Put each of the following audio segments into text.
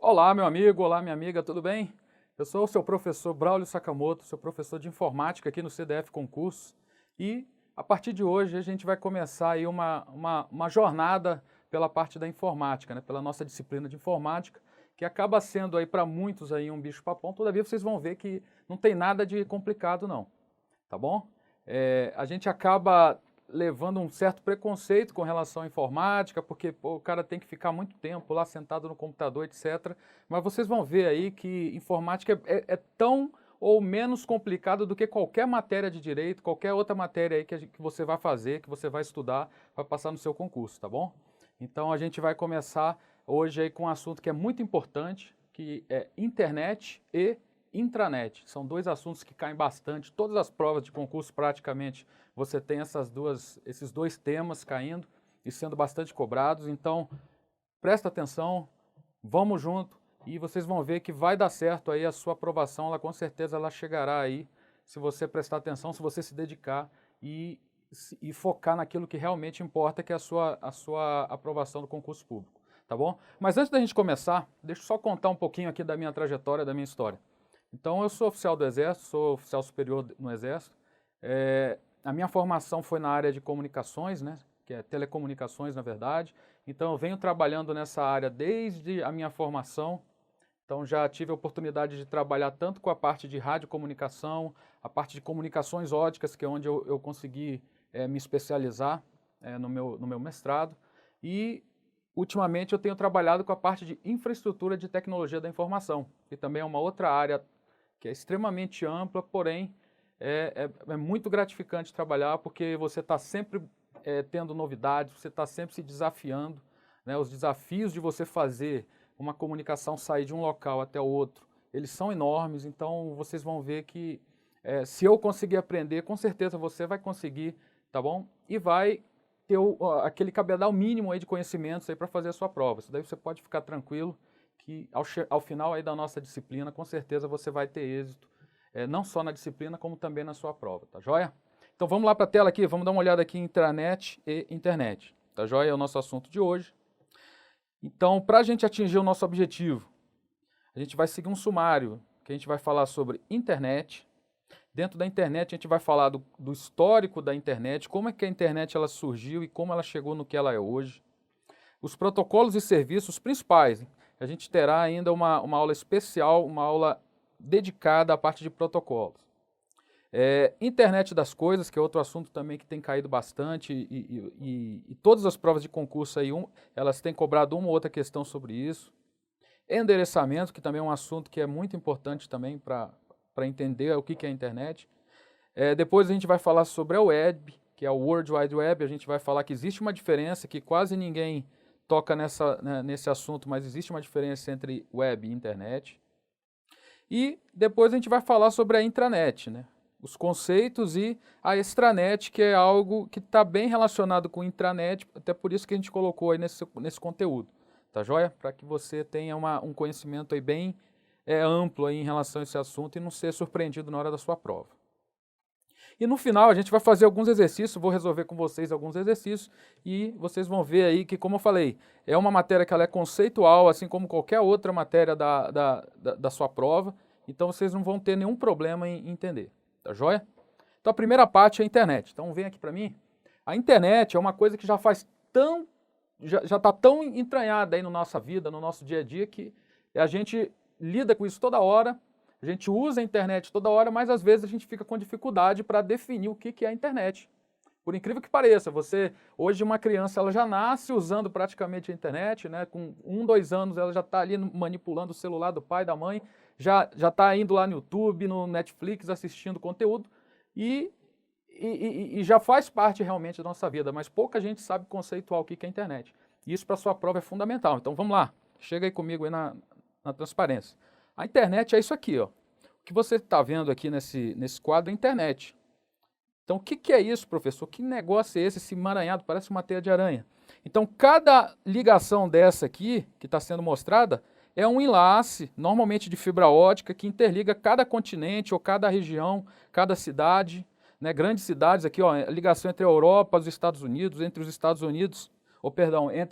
Olá, meu amigo, olá, minha amiga, tudo bem? Eu sou o seu professor Braulio Sakamoto, seu professor de informática aqui no CDF Concurso. E a partir de hoje a gente vai começar aí uma jornada pela parte da informática, né? Pela nossa disciplina de informática, que acaba sendo aí para muitos aí um bicho-papão. Todavia vocês vão ver que não tem nada de complicado não, tá bom? A gente acaba levando um certo preconceito com relação à informática, porque pô, o cara tem que ficar muito tempo lá sentado no computador, etc. Mas vocês vão ver aí que informática é tão ou menos complicado do que qualquer matéria de direito, qualquer outra matéria aí que você vai fazer, que você vai estudar para passar no seu concurso, tá bom? Então a gente vai começar hoje aí com um assunto que é muito importante, que é internet e intranet. São dois assuntos que caem bastante. Todas as provas de concurso, praticamente, você tem esses dois temas caindo e sendo bastante cobrados. Então, presta atenção, vamos junto e vocês vão ver que vai dar certo aí a sua aprovação. Ela com certeza ela chegará aí, se você prestar atenção, se você se dedicar e focar naquilo que realmente importa, que é a sua aprovação do concurso público. Tá bom? Mas antes da gente começar, deixa eu só contar um pouquinho aqui da minha trajetória, da minha história. Então, eu sou oficial do Exército, sou oficial superior no Exército. A minha formação foi na área de comunicações, né, que é telecomunicações, na verdade. Então, eu venho trabalhando nessa área desde a minha formação. Então, já tive a oportunidade de trabalhar tanto com a parte de radiocomunicação, a parte de comunicações óticas, que é onde eu consegui me especializar no meu mestrado. E, ultimamente, eu tenho trabalhado com a parte de infraestrutura de tecnologia da informação, que também é uma outra área que é extremamente ampla, porém é muito gratificante trabalhar porque você está sempre tendo novidades, você está sempre se desafiando, né? Os desafios de você fazer uma comunicação sair de um local até o outro, eles são enormes, então vocês vão ver que se eu conseguir aprender, com certeza você vai conseguir, tá bom? E vai ter aquele cabedal mínimo aí de conhecimentos aí para fazer a sua prova. Isso daí você pode ficar tranquilo que ao final aí da nossa disciplina, com certeza você vai ter êxito, não só na disciplina, como também na sua prova, tá joia? Então vamos lá para a tela aqui, vamos dar uma olhada aqui em intranet e internet, tá joia? É o nosso assunto de hoje. Então, para a gente atingir o nosso objetivo, a gente vai seguir um sumário, que a gente vai falar sobre internet. Dentro da internet a gente vai falar do histórico da internet, como é que a internet ela surgiu e como ela chegou no que ela é hoje. Os protocolos e serviços principais. A gente terá ainda uma aula especial, uma aula dedicada à parte de protocolos. Internet das coisas, que é outro assunto também que tem caído bastante, e todas as provas de concurso aí, elas têm cobrado uma ou outra questão sobre isso. Endereçamento, que também é um assunto que é muito importante também para entender o que é a internet. Depois a gente vai falar sobre a web, que é o World Wide Web. A gente vai falar que existe uma diferença, que quase ninguém toca nesse assunto, mas existe uma diferença entre web e internet. E depois a gente vai falar sobre a intranet, né? Os conceitos, e a extranet, que é algo que está bem relacionado com intranet, até por isso que a gente colocou aí nesse conteúdo, tá joia? Para que você tenha um conhecimento aí bem amplo aí em relação a esse assunto e não ser surpreendido na hora da sua prova. E no final a gente vai fazer alguns exercícios, vou resolver com vocês alguns exercícios e vocês vão ver aí que, como eu falei, é uma matéria que ela é conceitual, assim como qualquer outra matéria da sua prova, então vocês não vão ter nenhum problema em entender, tá joia? Então a primeira parte é a internet, então vem aqui para mim. A internet é uma coisa que já está tão entranhada aí na nossa vida, no nosso dia a dia, que a gente lida com isso toda hora. A gente usa a internet toda hora, mas às vezes a gente fica com dificuldade para definir o que é a internet. Por incrível que pareça, hoje uma criança ela já nasce usando praticamente a internet, né? Com 1, 2 anos ela já está ali manipulando o celular do pai, da mãe, já está indo lá no YouTube, no Netflix, assistindo conteúdo e já faz parte realmente da nossa vida, mas pouca gente sabe conceituar o que é a internet. E isso para a sua prova é fundamental. Então vamos lá, chega aí comigo aí na transparência. A internet é isso aqui, ó. O que você está vendo aqui nesse quadro é a internet. Então, o que é isso, professor? Que negócio é esse emaranhado? Parece uma teia de aranha. Então, cada ligação dessa aqui, que está sendo mostrada, é um enlace, normalmente de fibra ótica, que interliga cada continente ou cada região, cada cidade, né? Grandes cidades aqui, ó, ligação entre a Europa e os Estados Unidos, entre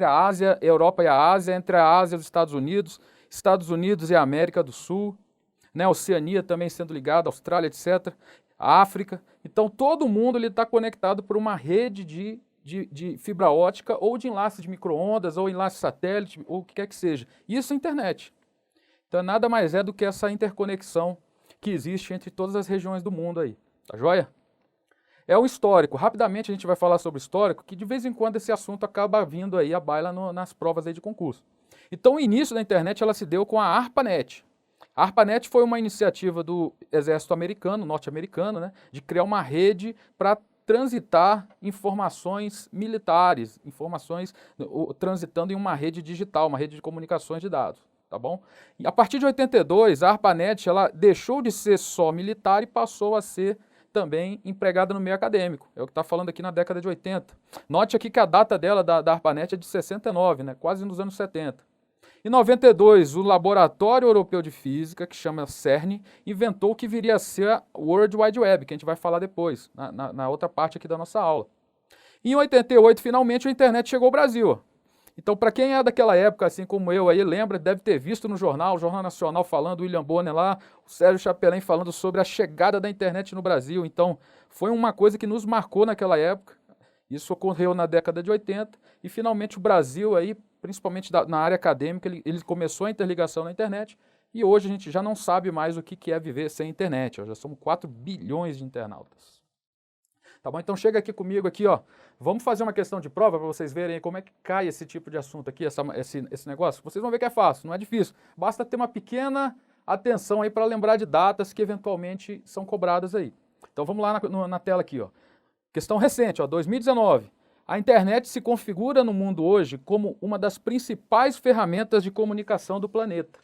a Ásia, Europa e a Ásia, entre a Ásia e os Estados Unidos, Estados Unidos e América do Sul, né? Oceania também sendo ligada, Austrália, etc., a África. Então, todo mundo está conectado por uma rede de fibra ótica ou de enlace de micro-ondas ou enlace satélite, ou o que quer que seja. Isso é internet. Então, nada mais é do que essa interconexão que existe entre todas as regiões do mundo aí. Tá joia? É o histórico. Rapidamente a gente vai falar sobre o histórico, que de vez em quando esse assunto acaba vindo aí à baila nas provas aí de concurso. Então, o início da internet ela se deu com a ARPANET. A ARPANET foi uma iniciativa do exército americano, norte-americano, né, de criar uma rede para transitar informações militares, informações transitando em uma rede digital, uma rede de comunicações de dados, tá bom? E a partir de 82, a ARPANET ela deixou de ser só militar e passou a ser também empregada no meio acadêmico. É o que está falando aqui na década de 80. Note aqui que a data dela, da ARPANET, é de 69, né, quase nos anos 70. Em 92, o Laboratório Europeu de Física, que chama CERN, inventou o que viria a ser a World Wide Web, que a gente vai falar depois, na outra parte aqui da nossa aula. E em 88, finalmente, a internet chegou ao Brasil. Então, para quem é daquela época, assim como eu, aí lembra, deve ter visto no jornal, o Jornal Nacional falando, o William Bonner lá, o Sérgio Chapelain falando sobre a chegada da internet no Brasil. Então, foi uma coisa que nos marcou naquela época. Isso ocorreu na década de 80 e, finalmente, o Brasil aí, principalmente na área acadêmica, ele começou a interligação na internet e hoje a gente já não sabe mais o que é viver sem internet. Já somos 4 bilhões de internautas. Tá bom? Então chega aqui comigo aqui, ó. Vamos fazer uma questão de prova para vocês verem como é que cai esse tipo de assunto aqui, esse negócio. Vocês vão ver que é fácil, não é difícil. Basta ter uma pequena atenção aí para lembrar de datas que eventualmente são cobradas aí. Então vamos lá na tela aqui, ó. Questão recente, ó, 2019. A internet se configura no mundo hoje como uma das principais ferramentas de comunicação do planeta.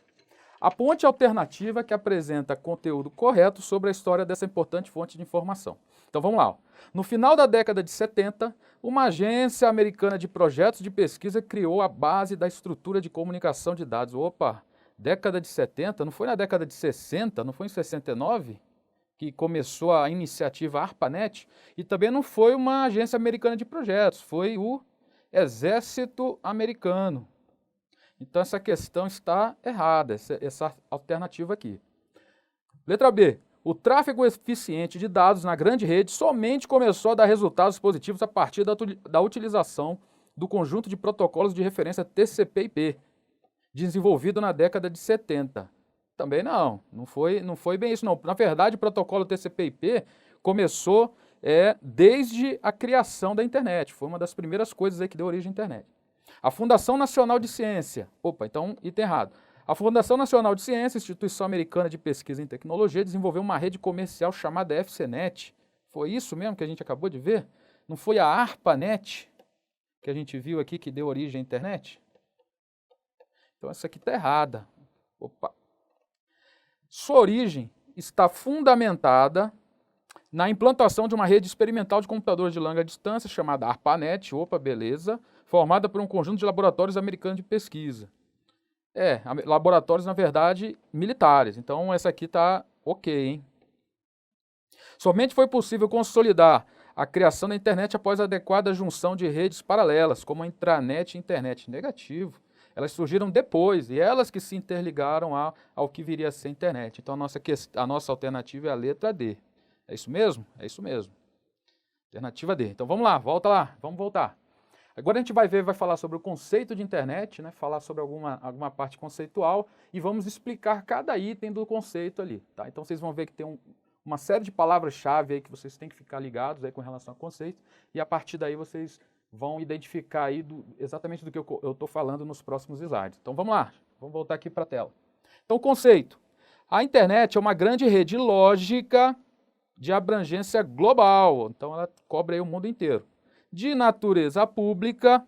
Aponte a alternativa que apresenta conteúdo correto sobre a história dessa importante fonte de informação. Então vamos lá. Ó. No final da década de 70, uma agência americana de projetos de pesquisa criou a base da estrutura de comunicação de dados. Opa, década de 70? Não foi na década de 60? Não foi em 69? Que começou a iniciativa ARPANET, e também não foi uma agência americana de projetos, foi o Exército Americano. Então essa questão está errada, essa alternativa aqui. Letra B. O tráfego eficiente de dados na grande rede somente começou a dar resultados positivos a partir da utilização do conjunto de protocolos de referência TCP/IP, desenvolvido na década de 70. Também não foi bem isso não. Na verdade, o protocolo TCP/IP começou desde a criação da internet. Foi uma das primeiras coisas aí que deu origem à internet. A Fundação Nacional de Ciência, item errado. A Fundação Nacional de Ciência, instituição americana de pesquisa em tecnologia, desenvolveu uma rede comercial chamada FCNet. Foi isso mesmo que a gente acabou de ver? Não foi a ARPANET que a gente viu aqui que deu origem à internet? Então essa aqui está errada. Sua origem está fundamentada na implantação de uma rede experimental de computadores de longa distância chamada ARPANET, beleza, formada por um conjunto de laboratórios americanos de pesquisa. Laboratórios, na verdade, militares. Então, essa aqui está ok, hein? Somente foi possível consolidar a criação da internet após a adequada junção de redes paralelas, como a intranet e internet. Negativo. Elas surgiram depois, e elas que se interligaram ao que viria a ser a internet. Então, a nossa alternativa é a letra D. É isso mesmo? É isso mesmo. Alternativa D. Então, vamos lá, volta lá, vamos voltar. Agora a gente vai falar sobre o conceito de internet, né? Falar sobre alguma parte conceitual e vamos explicar cada item do conceito ali. Tá? Então, vocês vão ver que tem uma série de palavras-chave aí que vocês têm que ficar ligados aí com relação ao conceito e a partir daí vocês vão identificar aí exatamente do que eu estou falando nos próximos slides. Então vamos lá, vamos voltar aqui para a tela. Então, conceito. A internet é uma grande rede lógica de abrangência global, então ela cobre aí o mundo inteiro, de natureza pública,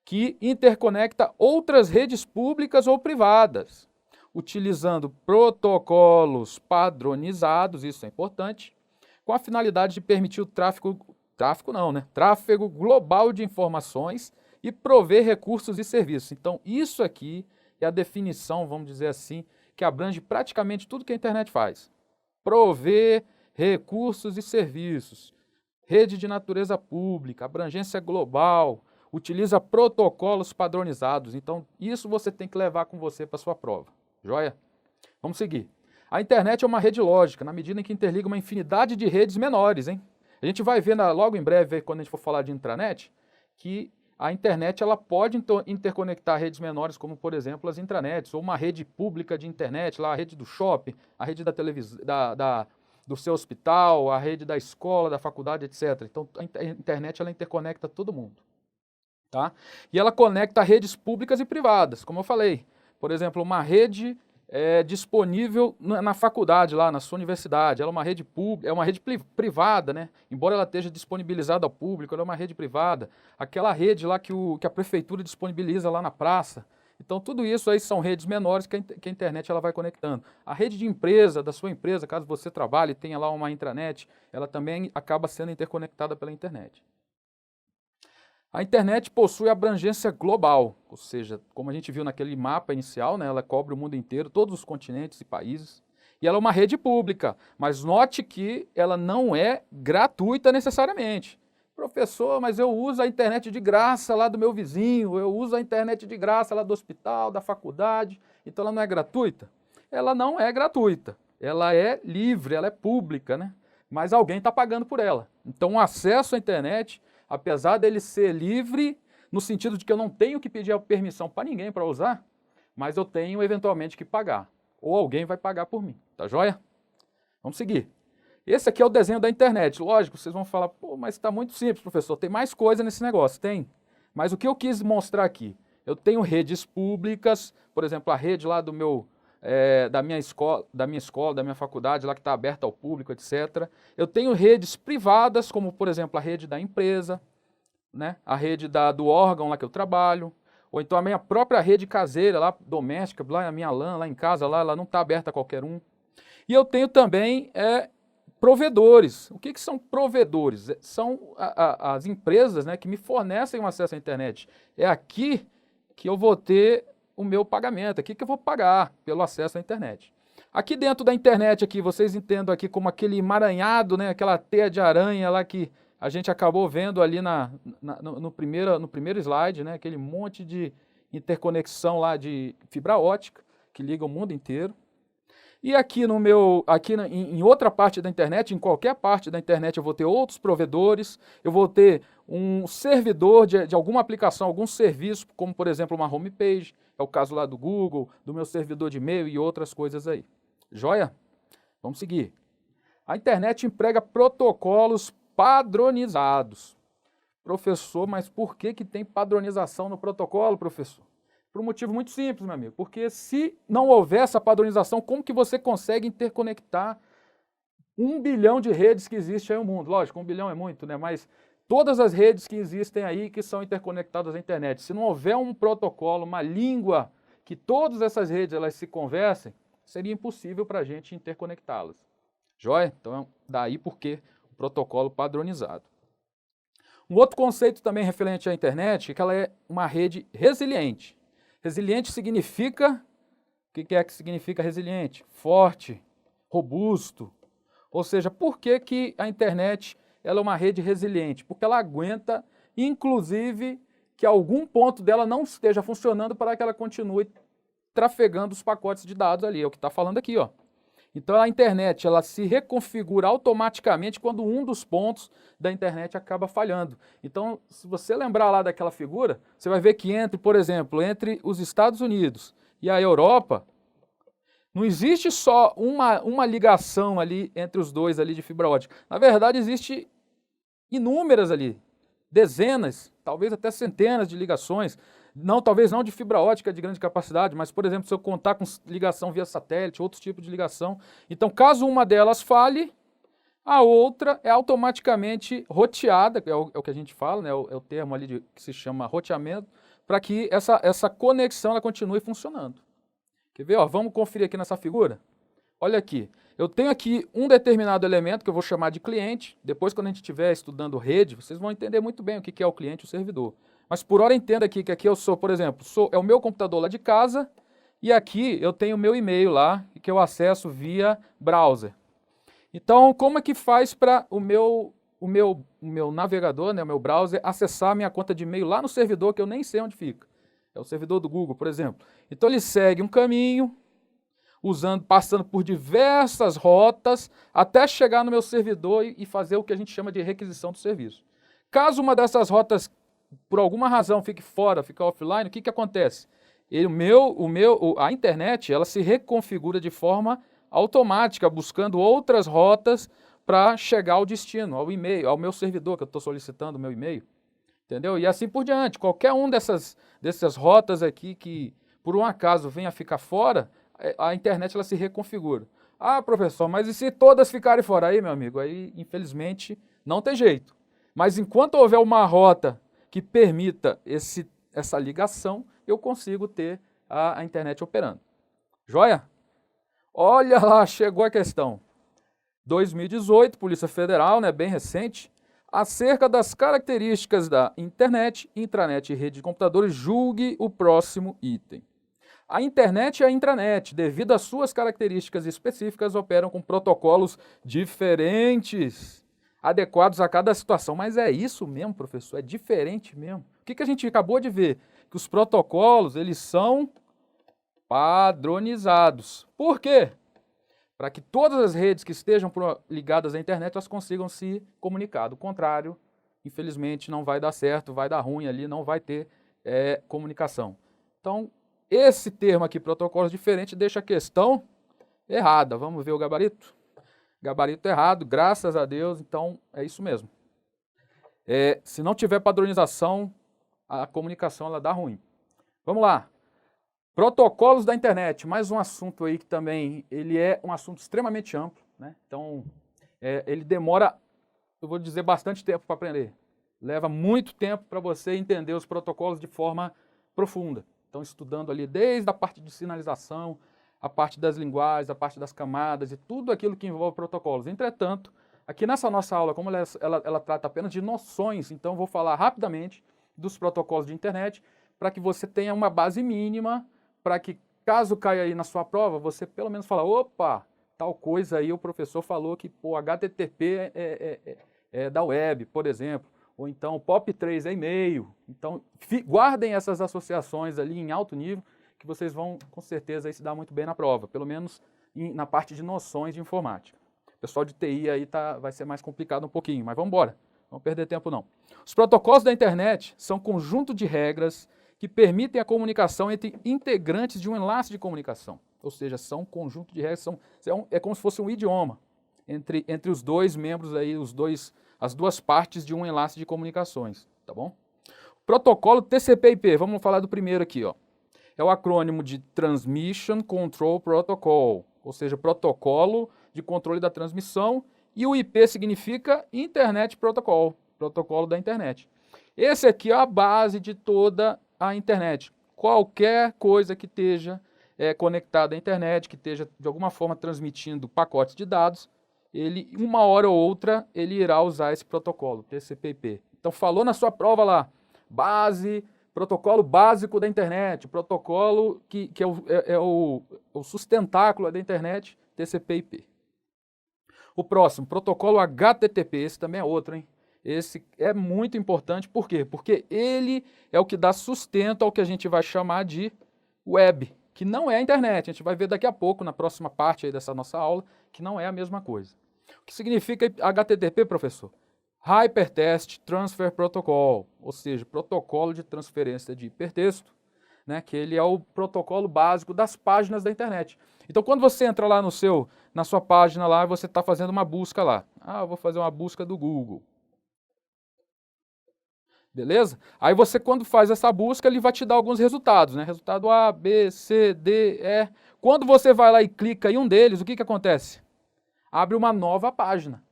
que interconecta outras redes públicas ou privadas, utilizando protocolos padronizados, isso é importante, com a finalidade de permitir o tráfego global de informações e prover recursos e serviços. Então, isso aqui é a definição, vamos dizer assim, que abrange praticamente tudo que a internet faz. Prover recursos e serviços, rede de natureza pública, abrangência global, utiliza protocolos padronizados. Então, isso você tem que levar com você para a sua prova. Joia? Vamos seguir. A internet é uma rede lógica, na medida em que interliga uma infinidade de redes menores, hein? A gente vai ver logo em breve, quando a gente for falar de intranet, que a internet ela pode interconectar redes menores, como, por exemplo, as intranets, ou uma rede pública de internet, lá, a rede do shopping, a rede da televisão, do seu hospital, a rede da escola, da faculdade, etc. Então, a internet ela interconecta todo mundo. Tá? E ela conecta redes públicas e privadas, como eu falei. Por exemplo, uma rede disponível na faculdade, lá na sua universidade. Ela é uma rede pública, é uma rede privada, né? Embora ela esteja disponibilizada ao público, ela é uma rede privada. Aquela rede lá que a prefeitura disponibiliza lá na praça. Então, tudo isso aí são redes menores que a internet ela vai conectando. A rede de empresa, da sua empresa, caso você trabalhe e tenha lá uma intranet, ela também acaba sendo interconectada pela internet. A internet possui abrangência global, ou seja, como a gente viu naquele mapa inicial, né, ela cobre o mundo inteiro, todos os continentes e países, e ela é uma rede pública, mas note que ela não é gratuita necessariamente. Professor, mas eu uso a internet de graça lá do meu vizinho, eu uso a internet de graça lá do hospital, da faculdade, então ela não é gratuita? Ela não é gratuita, ela é livre, ela é pública, né? Mas alguém está pagando por ela. Então o acesso à internet, apesar dele ser livre, no sentido de que eu não tenho que pedir a permissão para ninguém para usar, mas eu tenho eventualmente que pagar. Ou alguém vai pagar por mim, tá joia? Vamos seguir. Esse aqui é o desenho da internet. Lógico, vocês vão falar, pô, mas está muito simples, professor, tem mais coisa nesse negócio. Tem. Mas o que eu quis mostrar aqui? Eu tenho redes públicas, por exemplo, a rede lá da minha escola, da minha faculdade, lá que está aberta ao público, etc. Eu tenho redes privadas, como, por exemplo, a rede da empresa, né? A rede do órgão lá que eu trabalho, ou então a minha própria rede caseira, lá doméstica, lá a minha LAN, lá em casa, lá, ela não está aberta a qualquer um. E eu tenho também provedores. O que são provedores? São as empresas, né, que me fornecem um acesso à internet. É aqui que eu vou ter o meu pagamento, aqui que eu vou pagar pelo acesso à internet. Aqui dentro da internet, aqui, vocês entendam aqui como aquele emaranhado, né, aquela teia de aranha lá que a gente acabou vendo ali no primeiro slide, né, aquele monte de interconexão lá de fibra ótica que liga o mundo inteiro. E aqui em outra parte da internet, em qualquer parte da internet, eu vou ter outros provedores, eu vou ter um servidor de alguma aplicação, algum serviço, como por exemplo uma homepage, é o caso lá do Google, do meu servidor de e-mail e outras coisas aí. Joia? Vamos seguir. A internet emprega protocolos padronizados. Professor, mas por que tem padronização no protocolo, professor? Por um motivo muito simples, meu amigo, porque se não houver essa padronização, como que você consegue interconectar 1 bilhão de redes que existem aí no mundo? Lógico, 1 bilhão é muito, né? Mas todas as redes que existem aí, que são interconectadas à internet, se não houver um protocolo, uma língua, que todas essas redes elas se conversem, seria impossível para a gente interconectá-las. Joia? Então, daí porque o protocolo padronizado. Um outro conceito também referente à internet é que ela é uma rede resiliente. Resiliente significa, o que é que significa resiliente? Forte, robusto. Ou seja, por que a internet ela é uma rede resiliente? Porque ela aguenta, inclusive, que algum ponto dela não esteja funcionando para que ela continue trafegando os pacotes de dados ali. É o que está falando aqui, ó. Então a internet ela se reconfigura automaticamente quando um dos pontos da internet acaba falhando. Então, se você lembrar lá daquela figura, você vai ver que por exemplo, entre os Estados Unidos e a Europa, não existe só uma ligação ali entre os dois ali de fibra ótica. Na verdade, existe inúmeras ali, dezenas, talvez até centenas de ligações. Talvez não de fibra ótica de grande capacidade, mas, por exemplo, se eu contar com ligação via satélite, outros tipos de ligação. Então, caso uma delas falhe, a outra é automaticamente roteada, é o que a gente fala, né, é o termo ali que se chama roteamento, para que essa conexão ela continue funcionando. Quer ver? Ó, vamos conferir aqui nessa figura? Olha aqui, eu tenho aqui um determinado elemento que eu vou chamar de cliente. Depois, quando a gente estiver estudando rede, vocês vão entender muito bem o que é o cliente e o servidor. Mas por hora entenda aqui que aqui eu sou, por exemplo, é o meu computador lá de casa e aqui eu tenho o meu e-mail lá que eu acesso via browser. Então, como é que faz para o o meu navegador, né, o meu browser, acessar a minha conta de e-mail lá no servidor que eu nem sei onde fica. É o servidor do Google, por exemplo. Então ele segue um caminho, passando por diversas rotas, até chegar no meu servidor e fazer o que a gente chama de requisição do serviço. Caso uma dessas rotas, por alguma razão, fique fora, fique offline, o que acontece? A internet, ela se reconfigura de forma automática, buscando outras rotas para chegar ao destino, ao e-mail, ao meu servidor que eu estou solicitando o meu e-mail, entendeu? E assim por diante. Qualquer um dessas rotas aqui que por um acaso venha a ficar fora, a internet ela se reconfigura. Ah, professor, mas e se todas ficarem fora? Aí, meu amigo, aí infelizmente não tem jeito. Mas enquanto houver uma rota que permita essa ligação, eu consigo ter a internet operando. Joia? Olha lá, chegou a questão. 2018, Polícia Federal, né, bem recente, acerca das características da internet, intranet e rede de computadores, julgue o próximo item. A internet e a intranet, devido às suas características específicas, operam com protocolos diferentes, adequados a cada situação. Mas é isso mesmo, professor? É diferente mesmo? O que a gente acabou de ver? Que os protocolos, eles são padronizados. Por quê? Para que todas as redes que estejam ligadas à internet, elas consigam se comunicar. Do contrário, infelizmente, não vai dar certo, vai dar ruim ali, não vai ter comunicação. Então, esse termo aqui, protocolos diferentes, deixa a questão errada. Vamos ver o gabarito? Gabarito errado, graças a Deus, então é isso mesmo. Se não tiver padronização, a comunicação ela dá ruim. Vamos lá. Protocolos da internet, mais um assunto aí que também ele é um assunto extremamente amplo, né? Então, ele demora, eu vou dizer, bastante tempo para aprender. Leva muito tempo para você entender os protocolos de forma profunda. Então, estudando ali desde a parte de sinalização, a parte das linguagens, a parte das camadas e tudo aquilo que envolve protocolos. Entretanto, aqui nessa nossa aula, como ela trata apenas de noções, então vou falar rapidamente dos protocolos de internet para que você tenha uma base mínima, para que caso caia aí na sua prova, você pelo menos fala, opa, tal coisa aí o professor falou que o HTTP é da web, por exemplo, ou então POP3 é e-mail. Então, guardem essas associações ali em alto nível, que vocês vão, com certeza, aí, se dar muito bem na prova, pelo menos na parte de noções de informática. O pessoal de TI aí vai ser mais complicado um pouquinho, mas vamos embora, não vamos perder tempo não. Os protocolos da internet são conjunto de regras que permitem a comunicação entre integrantes de um enlace de comunicação. Ou seja, são um conjunto de regras, é como se fosse um idioma entre os dois membros aí, as duas partes de um enlace de comunicações, tá bom? Protocolo TCP/IP, vamos falar do primeiro aqui, ó. É o acrônimo de Transmission Control Protocol, ou seja, protocolo de controle da transmissão, e o IP significa Internet Protocol, protocolo da internet. Esse aqui é a base de toda a internet. Qualquer coisa que esteja conectada à internet, que esteja de alguma forma transmitindo pacotes de dados, uma hora ou outra, ele irá usar esse protocolo, TCP/IP. Então, falou na sua prova lá, protocolo básico da internet, protocolo que é o sustentáculo da internet, TCP/IP. O próximo, protocolo HTTP, esse também é outro, hein? Esse é muito importante, por quê? Porque ele é o que dá sustento ao que a gente vai chamar de web, que não é a internet. A gente vai ver daqui a pouco, na próxima parte aí dessa nossa aula, que não é a mesma coisa. O que significa HTTP, professor? Hypertext Transfer Protocol, ou seja, protocolo de transferência de hipertexto, né, que ele é o protocolo básico das páginas da internet. Então, quando você entra lá na sua página lá, você está fazendo uma busca lá. Ah, eu vou fazer uma busca do Google. Beleza? Aí você, quando faz essa busca, ele vai te dar alguns resultados, né? Resultado A, B, C, D, E. Quando você vai lá e clica em um deles, o que acontece? Abre uma nova página.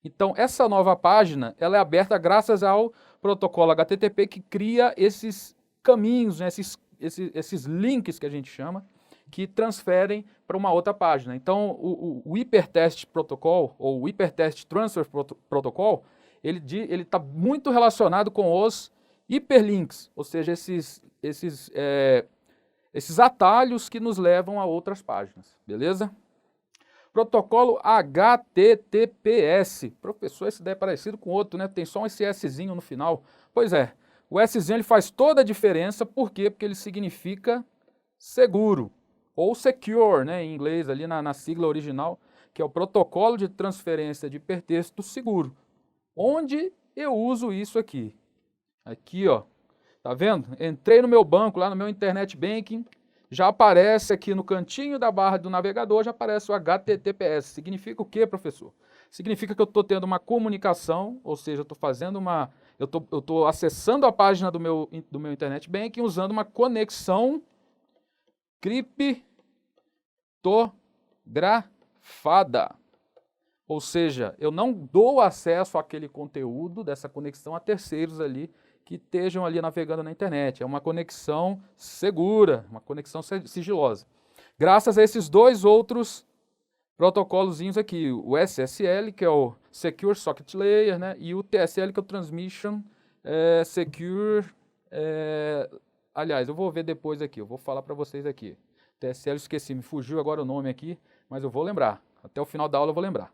Então, essa nova página, ela é aberta graças ao protocolo HTTP, que cria esses caminhos, né? esses links que a gente chama, que transferem para uma outra página. Então, o Hypertext Protocol, ou o Hypertext Transfer Protocol, ele está muito relacionado com os hiperlinks, ou seja, esses atalhos que nos levam a outras páginas, beleza? Protocolo HTTPS. Professor, esse daí é parecido com outro, né? Tem só um Szinho no final. Pois é, o Szinho ele faz toda a diferença, por quê? Porque ele significa seguro, ou secure, né, em inglês, ali na sigla original, que é o Protocolo de Transferência de Hipertexto Seguro. Onde eu uso isso aqui? Aqui, ó, tá vendo? Entrei no meu banco, lá no meu Internet Banking, já aparece aqui no cantinho da barra do navegador, já aparece o HTTPS. Significa o quê, professor? Significa que eu estou tendo uma comunicação, ou seja, eu estou fazendo eu estou acessando a página do meu Internet Banking usando uma conexão criptografada. Ou seja, eu não dou acesso àquele conteúdo dessa conexão a terceiros ali que estejam ali navegando na internet. É uma conexão segura, uma conexão sigilosa. Graças a esses dois outros protocolozinhos aqui, o SSL, que é o Secure Socket Layer, né, e o TSL, que é o Transmission Secure... aliás, eu vou ver depois aqui, eu vou falar para vocês aqui. TSL, esqueci, me fugiu agora o nome aqui, mas eu vou lembrar. Até o final da aula eu vou lembrar.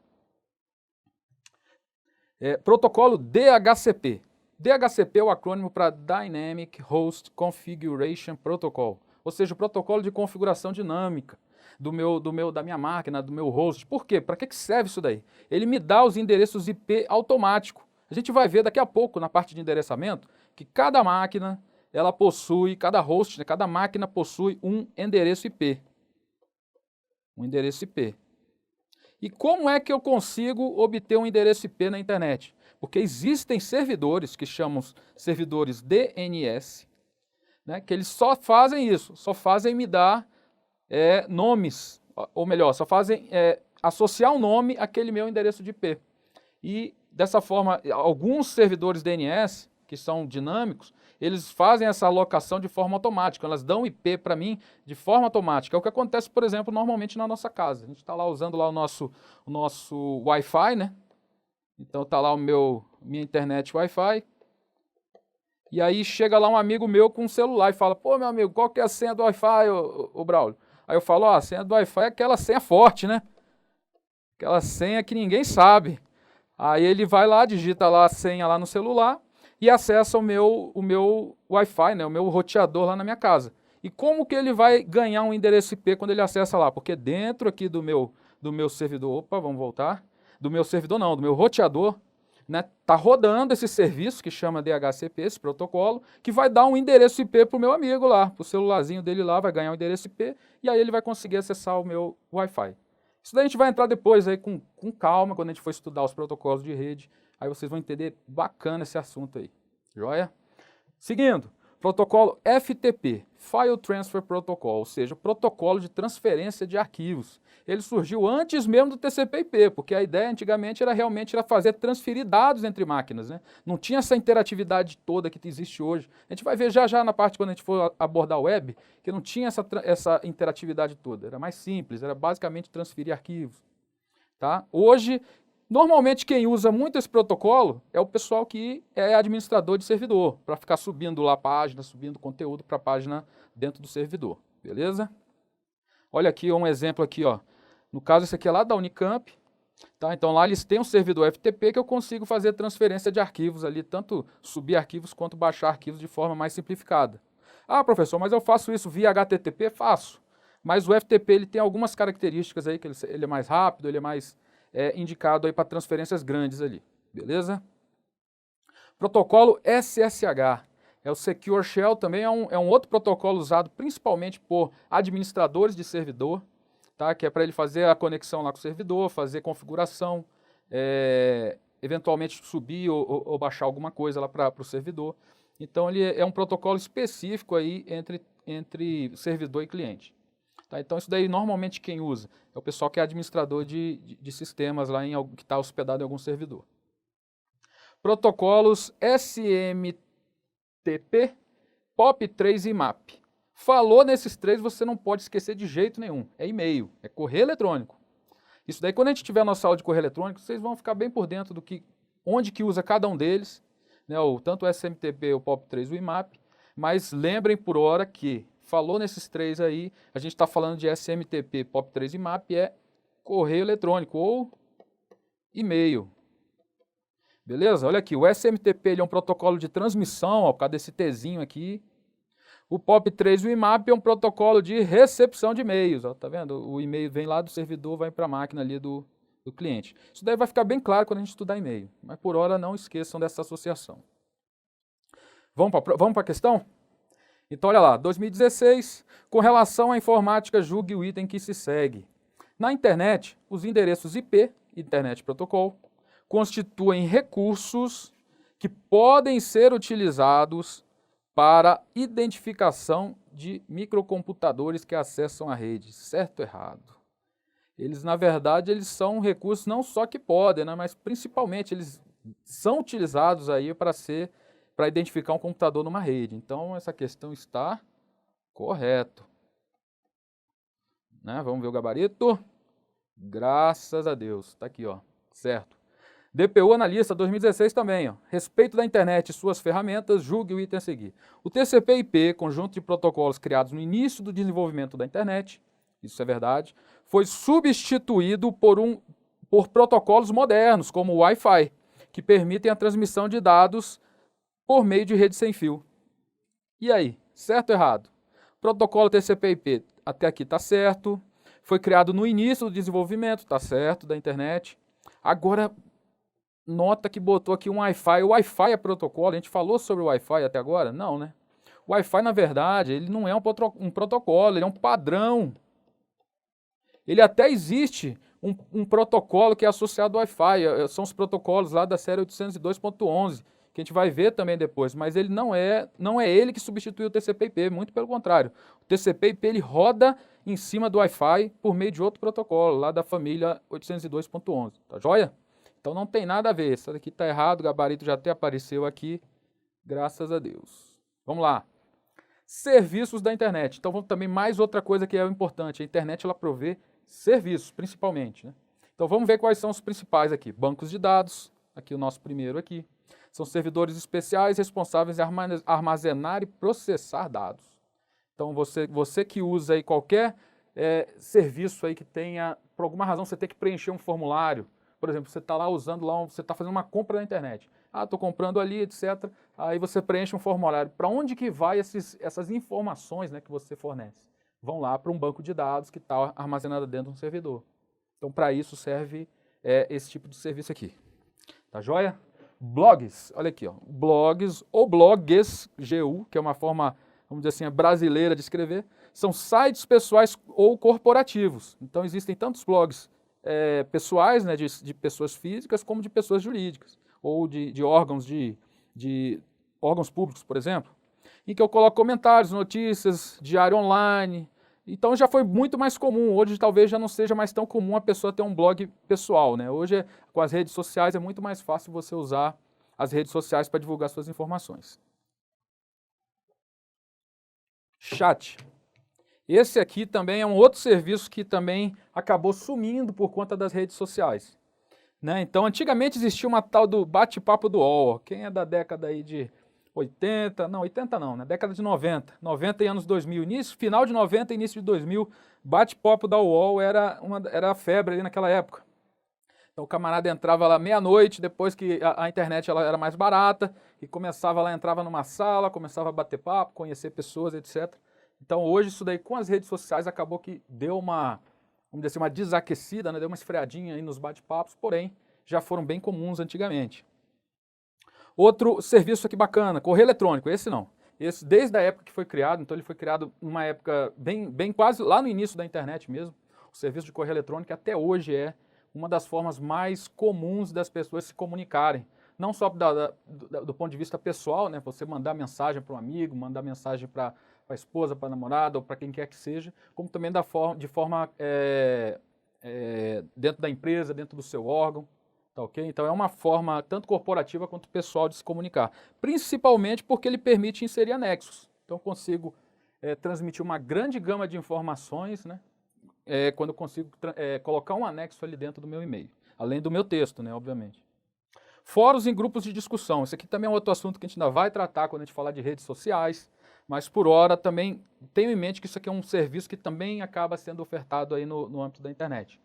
Protocolo DHCP. DHCP é o acrônimo para Dynamic Host Configuration Protocol, ou seja, o protocolo de configuração dinâmica da minha máquina, do meu host. Por quê? Para que serve isso daí? Ele me dá os endereços IP automático. A gente vai ver daqui a pouco, na parte de endereçamento, que cada máquina, ela possui, cada host, né, cada máquina possui um endereço IP. Um endereço IP. E como é que eu consigo obter um endereço IP na internet? Porque existem servidores que chamam servidores DNS, né, que eles só fazem isso, só fazem me dar nomes, ou melhor, só fazem associar um nome àquele meu endereço de IP. E dessa forma, alguns servidores DNS, que são dinâmicos, eles fazem essa alocação de forma automática, elas dão IP para mim de forma automática. É o que acontece, por exemplo, normalmente na nossa casa. A gente está lá usando lá o nosso Wi-Fi, né? Então está lá minha internet Wi-Fi. E aí chega lá um amigo meu com um celular e fala, pô, meu amigo, qual que é a senha do Wi-Fi, ô Braulio? Aí eu falo, a senha do Wi-Fi é aquela senha forte, né? Aquela senha que ninguém sabe. Aí ele vai lá, digita lá a senha lá no celular e acessa o meu Wi-Fi, né, o meu roteador lá na minha casa. E como que ele vai ganhar um endereço IP quando ele acessa lá? Porque dentro aqui do meu servidor, opa, vamos voltar, do meu servidor não, do meu roteador, né, tá rodando esse serviço que chama DHCP, esse protocolo, que vai dar um endereço IP para o meu amigo lá, para o celularzinho dele lá, vai ganhar um endereço IP e aí ele vai conseguir acessar o meu Wi-Fi. Isso daí a gente vai entrar depois aí com calma, quando a gente for estudar os protocolos de rede, aí vocês vão entender bacana esse assunto aí, joia? Seguindo, protocolo FTP, File Transfer Protocol, ou seja, o protocolo de transferência de arquivos. Ele surgiu antes mesmo do TCP/IP, porque a ideia antigamente era realmente fazer transferir dados entre máquinas, né? Não tinha essa interatividade toda que existe hoje. A gente vai ver já na parte quando a gente for abordar a web, que não tinha essa interatividade toda. Era mais simples, era basicamente transferir arquivos. Tá? Hoje, normalmente quem usa muito esse protocolo é o pessoal que é administrador de servidor, para ficar subindo lá a página, subindo conteúdo para a página dentro do servidor, beleza? Olha aqui um exemplo aqui, ó. No caso, esse aqui é lá da Unicamp, tá? Então lá eles têm um servidor FTP que eu consigo fazer transferência de arquivos ali, tanto subir arquivos quanto baixar arquivos de forma mais simplificada. Ah, professor, mas eu faço isso via HTTP? Faço. Mas o FTP ele tem algumas características aí, que ele é mais rápido, ele é mais indicado aí para transferências grandes ali, beleza? Protocolo SSH, é o Secure Shell, também é um outro protocolo usado principalmente por administradores de servidor, tá? Que é para ele fazer a conexão lá com o servidor, fazer configuração, eventualmente subir ou baixar alguma coisa lá para o servidor. Então ele é um protocolo específico aí entre servidor e cliente. Tá? Então isso daí normalmente quem usa é o pessoal que é administrador de sistemas lá que está hospedado em algum servidor. Protocolos SMTP, POP3 e IMAP. Falou nesses três, você não pode esquecer de jeito nenhum. É e-mail, é correio eletrônico. Isso daí, quando a gente tiver a nossa aula de correio eletrônico, vocês vão ficar bem por dentro onde que usa cada um deles, né, tanto o SMTP, o POP3 e o IMAP, mas lembrem por hora que falou nesses três aí, a gente está falando de SMTP, POP3 e IMAP, é correio eletrônico ou e-mail. Beleza? Olha aqui, o SMTP ele é um protocolo de transmissão, ó, por causa desse Tzinho aqui. O POP3 e o IMAP é um protocolo de recepção de e-mails. Ó, tá vendo? O e-mail vem lá do servidor, vai para a máquina ali do cliente. Isso daí vai ficar bem claro quando a gente estudar e-mail. Mas por hora não esqueçam dessa associação. Vamos para a questão? Então olha lá, 2016, com relação à informática, julgue o item que se segue. Na internet, os endereços IP, Internet Protocol, constituem recursos que podem ser utilizados para identificação de microcomputadores que acessam a rede. Certo ou errado? Eles, na verdade, eles são recursos não só que podem, né, mas principalmente eles são utilizados aí para identificar um computador numa rede. Então, essa questão está correto. Né? Vamos ver o gabarito. Graças a Deus. Está aqui, ó. Certo. DPU Analista 2016 também, ó. Respeito da internet e suas ferramentas, julgue o item a seguir. O TCP/IP, conjunto de protocolos criados no início do desenvolvimento da internet, isso é verdade, foi substituído por protocolos modernos, como o Wi-Fi, que permitem a transmissão de dados por meio de rede sem fio. E aí, certo ou errado? Protocolo TCP/IP até aqui está certo, foi criado no início do desenvolvimento, está certo, da internet. Agora, nota que botou aqui um Wi-Fi. O Wi-Fi é protocolo, a gente falou sobre o Wi-Fi até agora? Não, né? O Wi-Fi, na verdade, ele não é um protocolo, ele é um padrão. Ele até existe um protocolo que é associado ao Wi-Fi, são os protocolos lá da série 802.11, que a gente vai ver também depois, mas ele não é ele que substitui o TCP/IP, muito pelo contrário. O TCP/IP ele roda em cima do Wi-Fi por meio de outro protocolo, lá da família 802.11, tá joia? Então não tem nada a ver, isso daqui está errado, o gabarito já até apareceu aqui, graças a Deus. Vamos lá. Serviços da internet. Então vamos também mais outra coisa que é importante, a internet ela provê serviços, principalmente. Né? Então vamos ver quais são os principais aqui. Bancos de dados, aqui o nosso primeiro aqui. São servidores especiais responsáveis em armazenar e processar dados. Então você que usa aí qualquer serviço aí que tenha, por alguma razão você tem que preencher um formulário. Por exemplo, você está lá usando, você está fazendo uma compra na internet. Ah, estou comprando ali, etc. Aí você preenche um formulário. Para onde que vai essas informações, né, que você fornece? Vão lá para um banco de dados que está armazenado dentro de um servidor. Então, para isso serve esse tipo de serviço aqui. Tá joia? Blogs, olha aqui, ó. Blogs ou blogs, GU, que é uma forma, vamos dizer assim, brasileira de escrever, são sites pessoais ou corporativos. Então, existem tantos blogs pessoais, né, de pessoas físicas, como de pessoas jurídicas, ou de órgãos, de órgãos públicos, por exemplo, em que eu coloco comentários, notícias, diário online. Então já foi muito mais comum, hoje talvez já não seja mais tão comum a pessoa ter um blog pessoal, né? Hoje, com as redes sociais, é muito mais fácil você usar as redes sociais para divulgar suas informações. Chat. Esse aqui também é um outro serviço que também acabou sumindo por conta das redes sociais. Né? Então, antigamente existia uma tal do bate-papo do UOL. Quem é da década aí de 80, não, 80 não, né? Década de 90, 90 e anos 2000, final de 90 e início de 2000, bate-papo da UOL era a febre ali naquela época. Então o camarada entrava lá meia-noite, depois que a internet ela era mais barata, e começava lá, entrava numa sala, começava a bater papo, conhecer pessoas, etc. Então hoje isso daí com as redes sociais acabou que deu uma, vamos dizer assim, uma desaquecida, né? Deu uma esfriadinha aí nos bate-papos, porém já foram bem comuns antigamente. Outro serviço aqui bacana, correio eletrônico, esse não. Esse desde a época que foi criado, então ele foi criado numa época bem quase lá no início da internet mesmo. O serviço de correio eletrônico até hoje é uma das formas mais comuns das pessoas se comunicarem. Não só do ponto de vista pessoal, né? Você mandar mensagem para um amigo, mandar mensagem para a esposa, para a namorada ou para quem quer que seja, como também de forma dentro da empresa, dentro do seu órgão. Tá, okay? Então é uma forma tanto corporativa quanto pessoal de se comunicar, principalmente porque ele permite inserir anexos. Então eu consigo transmitir uma grande gama de informações, né? Quando eu consigo colocar um anexo ali dentro do meu e-mail, além do meu texto, né, obviamente. Fóruns em grupos de discussão, esse aqui também é um outro assunto que a gente ainda vai tratar quando a gente falar de redes sociais, mas por hora também tenho em mente que isso aqui é um serviço que também acaba sendo ofertado aí no âmbito da internet.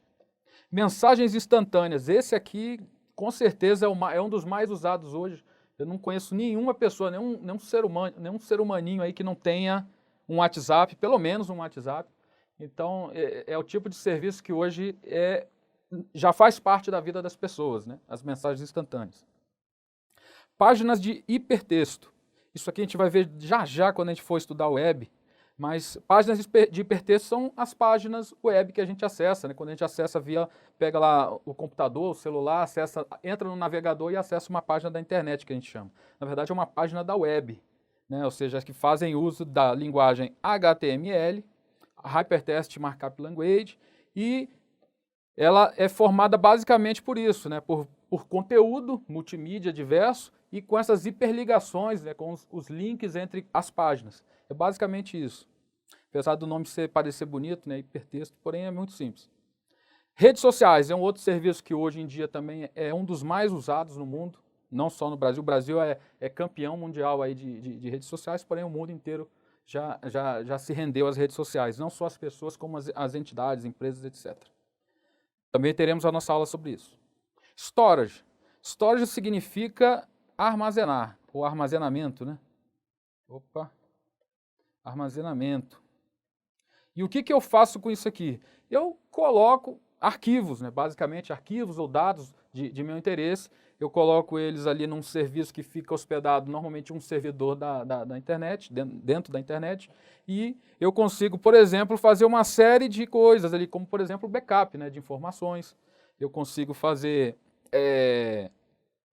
Mensagens instantâneas. Esse aqui, com certeza, é um dos mais usados hoje. Eu não conheço nenhuma pessoa, nenhum ser humano, nenhum ser humaninho aí que não tenha um WhatsApp, pelo menos um WhatsApp. Então, é o tipo de serviço que hoje já faz parte da vida das pessoas, né? As mensagens instantâneas. Páginas de hipertexto. Isso aqui a gente vai ver já quando a gente for estudar web, mas páginas de hipertexto são as páginas web que a gente acessa, né? Quando a gente acessa pega lá o computador, o celular, entra no navegador e acessa uma página da internet que a gente chama. Na verdade é uma página da web, né? Ou seja, as que fazem uso da linguagem HTML, Hypertext Markup Language, e ela é formada basicamente por isso, né? Por conteúdo multimídia diverso e com essas hiperligações, né? Com os links entre as páginas. É basicamente isso. Apesar do nome parecer bonito, né? Hipertexto, porém é muito simples. Redes sociais é um outro serviço que hoje em dia também é um dos mais usados no mundo, não só no Brasil. O Brasil é campeão mundial aí de redes sociais, porém o mundo inteiro já se rendeu às redes sociais, não só as pessoas, como as entidades, empresas, etc. Também teremos a nossa aula sobre isso. Storage. Storage significa armazenar, ou armazenamento, né? Opa! Armazenamento. E o que eu faço com isso aqui? Eu coloco arquivos, né? Basicamente arquivos ou dados de meu interesse. Eu coloco eles ali num serviço que fica hospedado, normalmente um servidor da internet, dentro da internet, e eu consigo, por exemplo, fazer uma série de coisas ali, como por exemplo o backup, né, de informações. Eu consigo fazer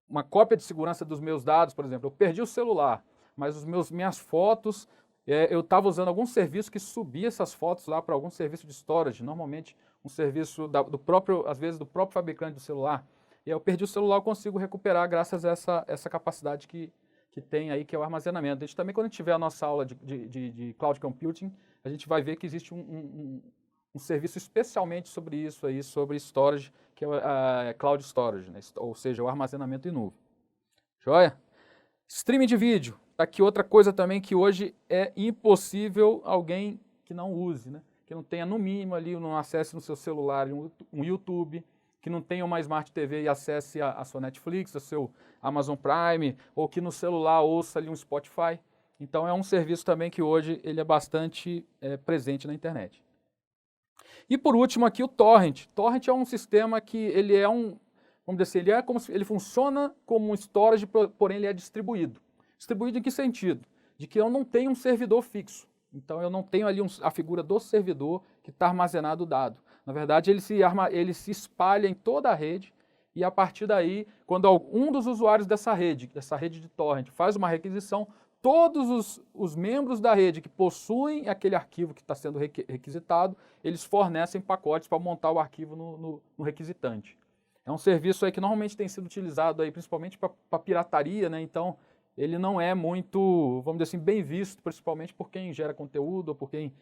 uma cópia de segurança dos meus dados, por exemplo. Eu perdi o celular, mas minhas fotos, eu estava usando algum serviço que subia essas fotos lá para algum serviço de storage, normalmente um serviço do próprio, às vezes do próprio fabricante do celular. E aí eu perdi o celular, eu consigo recuperar graças a essa capacidade que tem aí, que é o armazenamento. A gente também, quando a gente tiver a nossa aula de Cloud Computing, a gente vai ver que existe um serviço especialmente sobre isso aí, sobre storage, que é a Cloud Storage, né? Ou seja, o armazenamento em nuvem. Joia? Streaming de vídeo. Tá aqui outra coisa também que hoje é impossível alguém que não use, né? Que não tenha no mínimo ali, não acesse no seu celular um YouTube, que não tenha uma Smart TV e acesse a sua Netflix, o seu Amazon Prime, ou que no celular ouça ali um Spotify. Então é um serviço também que hoje ele é bastante presente na internet. E por último aqui o Torrent. Torrent é um sistema que ele é vamos dizer assim, ele funciona como um storage, porém ele é distribuído. Distribuído em que sentido? De que eu não tenho um servidor fixo. Então eu não tenho ali a figura do servidor que está armazenado o dado. Na verdade ele se espalha em toda a rede e a partir daí, quando um dos usuários dessa rede de torrent faz uma requisição, todos os membros da rede que possuem aquele arquivo que está sendo requisitado, eles fornecem pacotes para montar o arquivo no requisitante. É um serviço aí que normalmente tem sido utilizado aí principalmente para pirataria, né? Então ele não é muito, vamos dizer assim, bem visto, principalmente por quem gera conteúdo ou por quem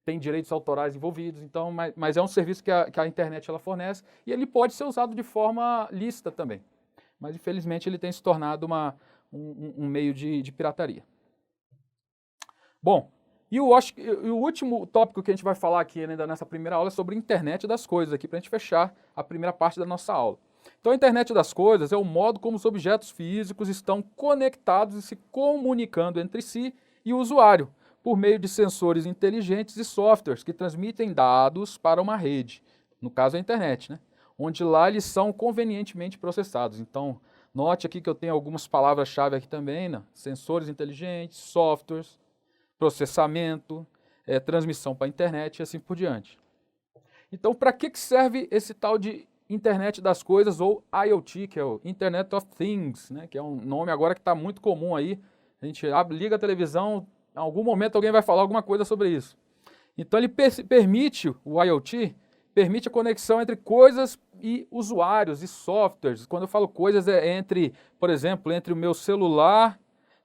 tem direitos autorais envolvidos. Então, mas é um serviço que a internet ela fornece e ele pode ser usado de forma lícita também. Mas infelizmente ele tem se tornado um meio de pirataria. Bom, e o último tópico que a gente vai falar aqui ainda nessa primeira aula é sobre a internet das coisas, aqui para a gente fechar a primeira parte da nossa aula. Então a internet das coisas é o modo como os objetos físicos estão conectados e se comunicando entre si e o usuário, por meio de sensores inteligentes e softwares que transmitem dados para uma rede, no caso a internet, né? Onde lá eles são convenientemente processados. Então, note aqui que eu tenho algumas palavras-chave aqui também, né? Sensores inteligentes, softwares, processamento, transmissão para a internet e assim por diante. Então, para que serve esse tal de internet das coisas ou IoT, que é o Internet of Things, né? Que é um nome agora que está muito comum aí. A gente liga a televisão, em algum momento alguém vai falar alguma coisa sobre isso. Então ele permite, o IoT, permite a conexão entre coisas e usuários e softwares. Quando eu falo coisas por exemplo, entre o meu celular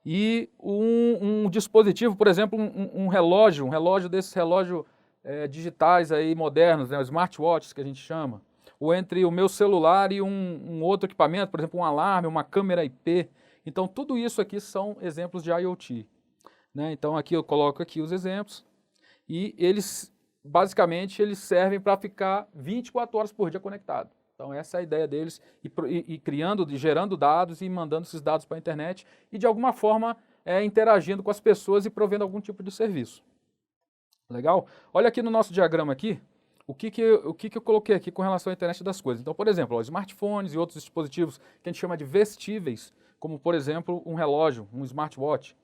e um dispositivo, por exemplo, um relógio desses relógios digitais aí modernos, né, smartwatches que a gente chama. Ou entre o meu celular e um outro equipamento, por exemplo, um alarme, uma câmera IP. Então tudo isso aqui são exemplos de IoT. Né? Então aqui eu coloco aqui os exemplos e eles basicamente, eles servem para ficar 24 horas por dia conectado. Então, essa é a ideia deles, e criando, gerando dados e mandando esses dados para a internet e, de alguma forma, interagindo com as pessoas e provendo algum tipo de serviço. Legal? Olha aqui no nosso diagrama aqui, o que eu coloquei aqui com relação à internet das coisas. Então, por exemplo, os smartphones e outros dispositivos que a gente chama de vestíveis, como, por exemplo, um relógio, um smartwatch.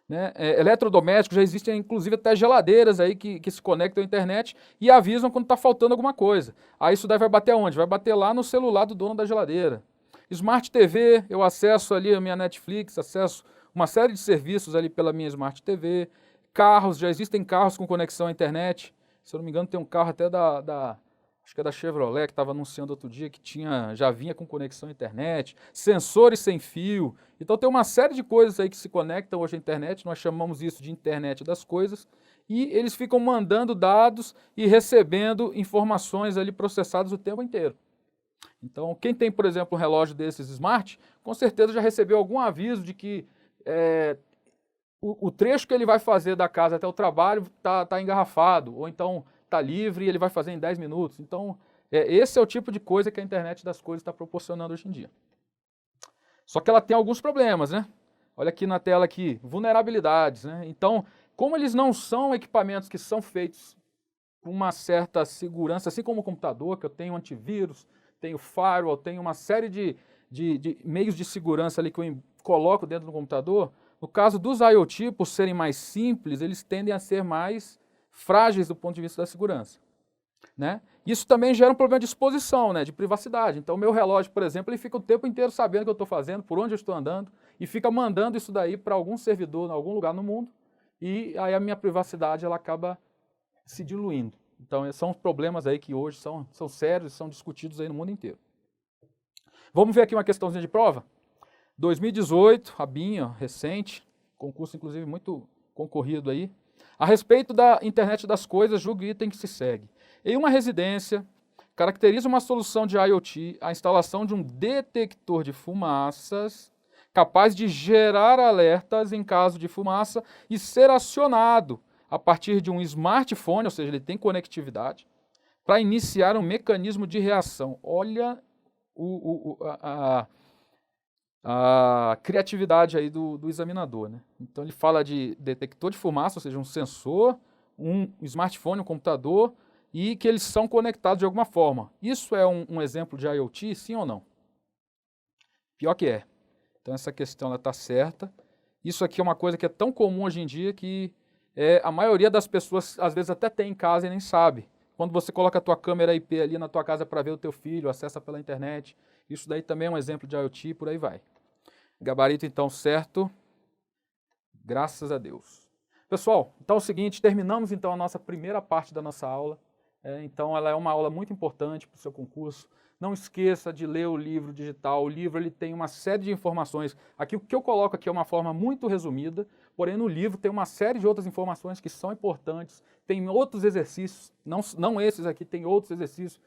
Né? Eletrodomésticos, já existem inclusive até geladeiras aí que se conectam à internet e avisam quando está faltando alguma coisa. Aí isso daí vai bater aonde? Vai bater lá no celular do dono da geladeira. Smart TV, eu acesso ali a minha Netflix, acesso uma série de serviços ali pela minha Smart TV. Carros, já existem carros com conexão à internet. Se eu não me engano, tem um carro até acho que é da Chevrolet, que estava anunciando outro dia que já vinha com conexão à internet, sensores sem fio. Então tem uma série de coisas aí que se conectam hoje à internet, nós chamamos isso de internet das coisas, e eles ficam mandando dados e recebendo informações ali processadas o tempo inteiro. Então quem tem, por exemplo, um relógio desses smart, com certeza já recebeu algum aviso de que o trecho que ele vai fazer da casa até o trabalho tá engarrafado, ou então está livre e ele vai fazer em 10 minutos. Então, esse é o tipo de coisa que a internet das coisas está proporcionando hoje em dia. Só que ela tem alguns problemas, né? Olha aqui na tela aqui, vulnerabilidades, né? Então, como eles não são equipamentos que são feitos com uma certa segurança, assim como o computador, que eu tenho antivírus, tenho firewall, tenho uma série de meios de segurança ali que eu coloco dentro do computador, no caso dos IoT, por serem mais simples, eles tendem a ser mais frágeis do ponto de vista da segurança. Né? Isso também gera um problema de exposição, né? De privacidade. Então, o meu relógio, por exemplo, ele fica o tempo inteiro sabendo o que eu estou fazendo, por onde eu estou andando, e fica mandando isso daí para algum servidor, em algum lugar no mundo, e aí a minha privacidade ela acaba se diluindo. Então, são problemas aí que hoje são sérios e são discutidos aí no mundo inteiro. Vamos ver aqui uma questãozinha de prova? 2018, a BIM, recente, concurso inclusive muito concorrido aí. A respeito da internet das coisas, julgue o item que se segue. Em uma residência, caracteriza uma solução de IoT a instalação de um detector de fumaças capaz de gerar alertas em caso de fumaça e ser acionado a partir de um smartphone, ou seja, ele tem conectividade, para iniciar um mecanismo de reação. Olha a criatividade aí do examinador, né? Então ele fala de detector de fumaça, ou seja, um sensor, um smartphone, um computador, e que eles são conectados de alguma forma. Isso é um exemplo de IoT, sim ou não? Pior que é. Então essa questão está certa. Isso aqui é uma coisa que é tão comum hoje em dia que a maioria das pessoas às vezes até tem em casa e nem sabe. Quando você coloca a tua câmera IP ali na tua casa para ver o teu filho, acessa pela internet, isso daí também é um exemplo de IoT, por aí vai. Gabarito então certo, graças a Deus. Pessoal, então é o seguinte, terminamos então a nossa primeira parte da nossa aula. Então ela é uma aula muito importante para o seu concurso. Não esqueça de ler o livro digital. O livro ele tem uma série de informações. Aqui o que eu coloco aqui é uma forma muito resumida, porém no livro tem uma série de outras informações que são importantes. Tem outros exercícios, não esses aqui, tem outros exercícios.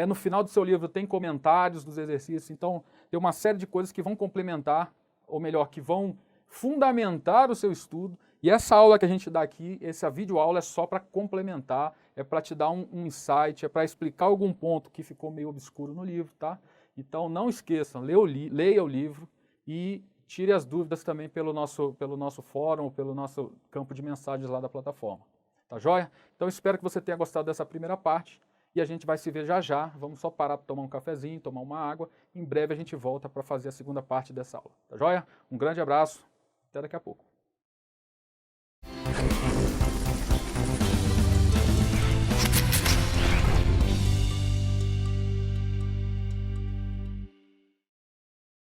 No final do seu livro tem comentários dos exercícios, então tem uma série de coisas que vão complementar, ou melhor, que vão fundamentar o seu estudo. E essa aula que a gente dá aqui, essa videoaula é só para complementar, é para te dar um insight, é para explicar algum ponto que ficou meio obscuro no livro, tá? Então não esqueçam, leia o livro e tire as dúvidas também pelo nosso fórum, pelo nosso campo de mensagens lá da plataforma. Tá joia? Então espero que você tenha gostado dessa primeira parte e a gente vai se ver já já. Vamos só parar para tomar um cafezinho, tomar uma água. Em breve a gente volta para fazer a segunda parte dessa aula. Tá joia? Um grande abraço, até daqui a pouco.